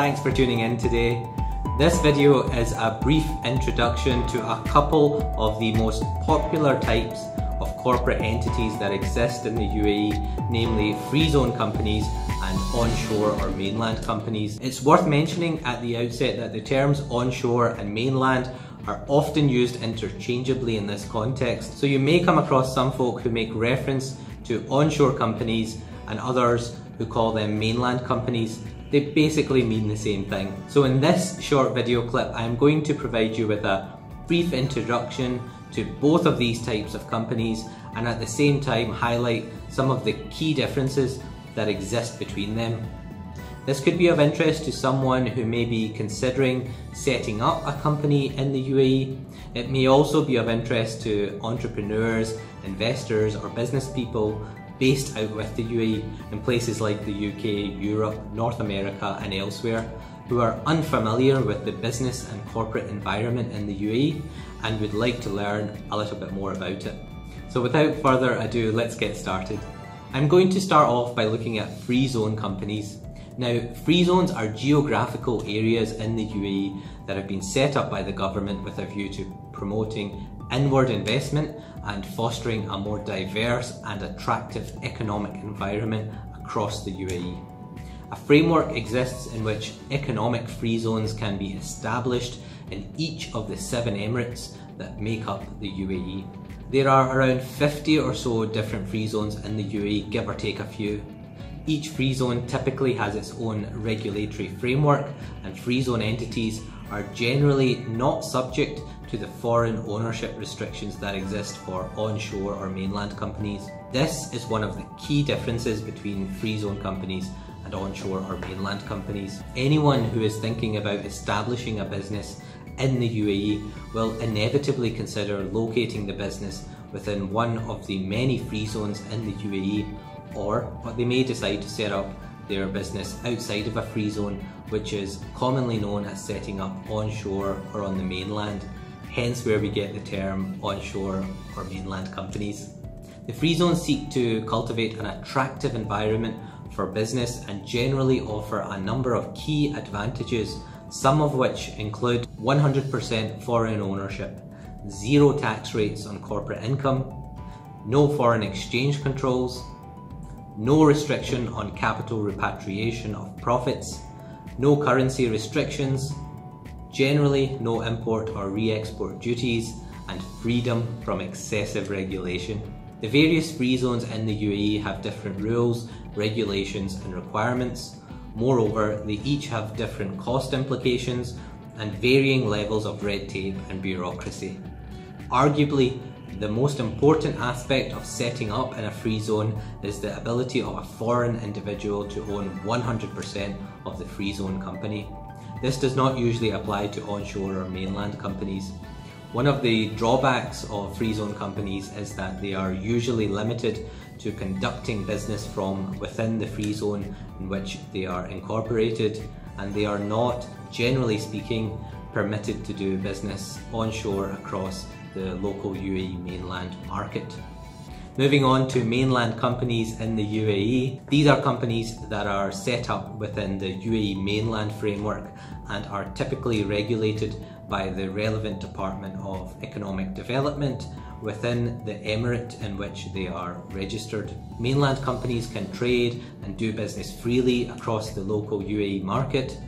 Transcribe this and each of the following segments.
thanks for tuning in today. This video is a brief introduction to a couple of the most popular types of corporate entities that exist in the UAE, namely free zone companies and onshore or mainland companies. It's worth mentioning at the outset that the terms onshore and mainland are often used interchangeably in this context. So you may come across some folk who make reference to onshore companies and others who call them mainland companies. They basically mean the same thing. So in this short video clip, I'm going to provide you with a brief introduction to both of these types of companies and at the same time highlight some of the key differences that exist between them. This could be of interest to someone who may be considering setting up a company in the UAE. It may also be of interest to entrepreneurs, investors or business people based out with the UAE in places like the UK, Europe, North America and elsewhere who are unfamiliar with the business and corporate environment in the UAE and would like to learn a little bit more about it. So without further ado, let's get started. I'm going to start off by looking at free zone companies. Now, free zones are geographical areas in the UAE that have been set up by the government with a view to promoting inward investment and fostering a more diverse and attractive economic environment across the UAE. A framework exists in which economic free zones can be established in each of the 7 emirates that make up the UAE. There are around 50 or so different free zones in the UAE, give or take a few. Each free zone typically has its own regulatory framework, and free zone entities are generally not subject to the foreign ownership restrictions that exist for onshore or mainland companies. This is one of the key differences between free zone companies and onshore or mainland companies. Anyone who is thinking about establishing a business in the UAE will inevitably consider locating the business within one of the many free zones in the UAE, or they may decide to set up their business outside of a free zone, which is commonly known as setting up onshore or on the mainland, hence where we get the term onshore or mainland companies. The free zones seek to cultivate an attractive environment for business and generally offer a number of key advantages, some of which include 100% foreign ownership, 0 tax rates on corporate income, no foreign exchange controls, no restriction on capital repatriation of profits, no currency restrictions, generally no import or re-export duties, and freedom from excessive regulation. The various free zones in the UAE have different rules, regulations and requirements. Moreover, they each have different cost implications and varying levels of red tape and bureaucracy. Arguably, the most important aspect of setting up in a free zone is the ability of a foreign individual to own 100% of the free zone company. This does not usually apply to onshore or mainland companies. One of the drawbacks of free zone companies is that they are usually limited to conducting business from within the free zone in which they are incorporated, and they are not, generally speaking, permitted to do business onshore across the local UAE mainland market. Moving on to mainland companies in the UAE, these are companies that are set up within the UAE mainland framework and are typically regulated by the relevant Department of Economic Development within the emirate in which they are registered. Mainland companies can trade and do business freely across the local UAE market.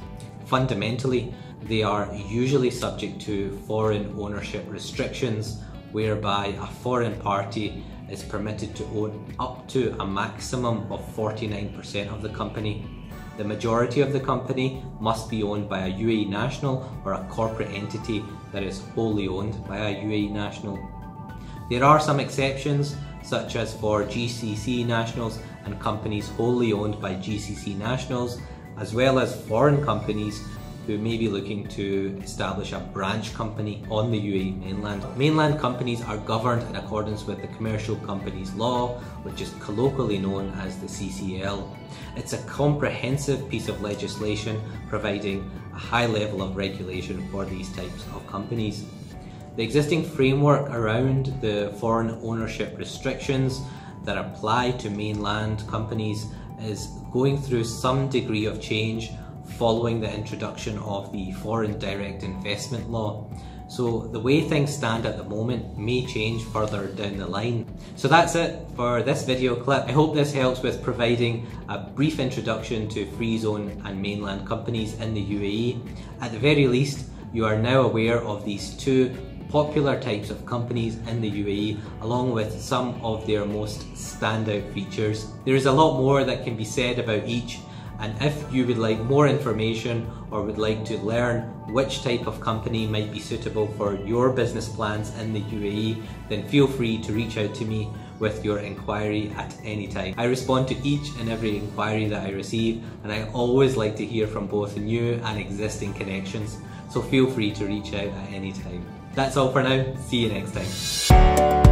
Fundamentally, they are usually subject to foreign ownership restrictions, whereby a foreign party is permitted to own up to a maximum of 49% of the company. The majority of the company must be owned by a UAE national or a corporate entity that is wholly owned by a UAE national. There are some exceptions, such as for GCC nationals and companies wholly owned by GCC nationals, as well as foreign companies who may be looking to establish a branch company on the UAE mainland. Mainland companies are governed in accordance with the Commercial Companies Law, which is colloquially known as the CCL. It's a comprehensive piece of legislation providing a high level of regulation for these types of companies. The existing framework around the foreign ownership restrictions that apply to mainland companies is going through some degree of change following the introduction of the Foreign Direct Investment Law. So the way things stand at the moment may change further down the line. So that's it for this video clip. I hope this helps with providing a brief introduction to free zone and mainland companies in the UAE. At the very least, you are now aware of these two popular types of companies in the UAE, along with some of their most standout features. There is a lot more that can be said about each, and if you would like more information or would like to learn which type of company might be suitable for your business plans in the UAE, then feel free to reach out to me with your inquiry at any time. I respond to each and every inquiry that I receive, and I always like to hear from both new and existing connections, so feel free to reach out at any time. That's all for now. See you next time.